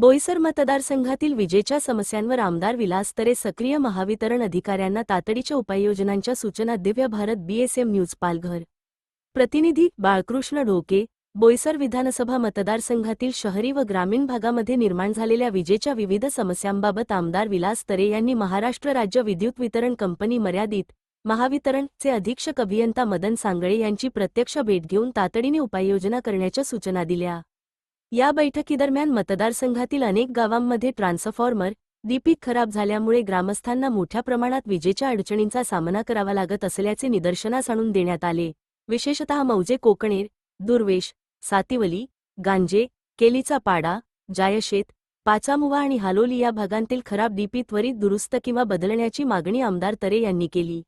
बोईसर मतदारसंघातील विजेच्या समस्यांवर आमदार विलास तरे सक्रिय. महावितरण अधिकाऱ्यांना तातडीच्या उपाययोजनांच्या सूचना. Divya Bharat BSM news Palghar. प्रतिनिधी बाळकृष्ण ढोके. बोईसर विधानसभा मतदारसंघातील शहरी व ग्रामीण भागामध्ये निर्माण झालेल्या विजेच्या विविध समस्यांबाबत आमदार विलास तरे यांनी महाराष्ट्र राज्य विद्युत वितरण कंपनी मर्यादित महावितरणचे अधीक्षक अभियंता मदन सांगळे यांची प्रत्यक्ष भेट घेऊन तातडीने उपाययोजना करण्याच्या सूचना दिल्या. या बैठकीदरम्यान मतदारसंघातील अनेक गावांमध्ये ट्रान्सफॉर्मर डीपी खराब झाल्यामुळे ग्रामस्थांना मोठ्या प्रमाणात विजेच्या अडचणींचा सामना करावा लागत असल्याचे निदर्शनास आणून देण्यात आले. विशेषतः मौजे कोकणेर, दुर्वेश, सातिवली, गांजे, केलीचा पाडा, जायशेत, पाचामुवा आणि हालोली या भागांतील खराब डीपी त्वरित दुरुस्त किंवा बदलण्याची मागणी आमदार तरे यांनी केली.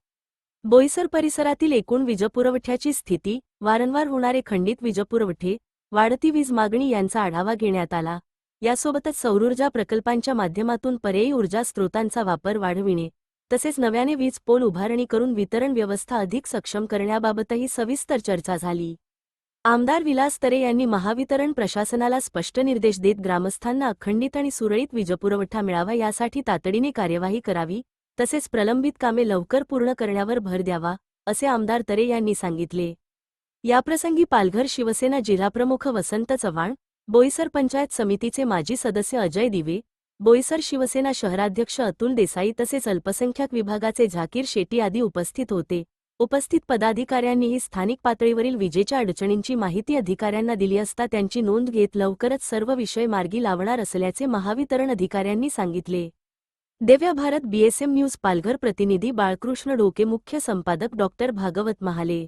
बोईसर परिसरातील एकूण वीजपुरवठ्याची स्थिती, वारंवार होणारे खंडित वीजपुरवठे, वाढती वीज मागणी यांचा आढावा घेण्यात आला. यासोबतच सौरऊर्जा प्रकल्पांच्या माध्यमातून पर्यायी ऊर्जा स्रोतांचा वापर वाढविणे तसेच नव्याने वीज पोल उभारणी करून वितरण व्यवस्था अधिक सक्षम करण्याबाबतही सविस्तर चर्चा झाली. आमदार विलास तरे यांनी महावितरण प्रशासनाला स्पष्ट निर्देश देत ग्रामस्थांना अखंडित आणि सुरळीत वीजपुरवठा मिळावा यासाठी तातडीने कार्यवाही करावी तसेच प्रलंबित कामे लवकर पूर्ण करण्यावर भर द्यावा, असे आमदार तरे यांनी सांगितले. याप्रसंगी पालघर शिवसेना जिल्हाप्रमुख वसंत चव्हाण, बोईसर पंचायत समितीचे माजी सदस्य अजय दिवे, बोईसर शिवसेना शहराध्यक्ष अतुल देसाई तसेच अल्पसंख्याक विभागाचे झाकीर शेट्टी आदी उपस्थित होते. उपस्थित पदाधिकाऱ्यांनीही स्थानिक पातळीवरील विजेच्या अडचणींची माहिती अधिकाऱ्यांना दिली असता त्यांची नोंद घेत लवकरच सर्व विषय मार्गी लावणार असल्याचे महावितरण अधिकाऱ्यांनी सांगितले. Divya Bharat BSM news Palghar. प्रतिनिधी बाळकृष्ण ढोके. मुख्य संपादक डॉ. भागवत महाले.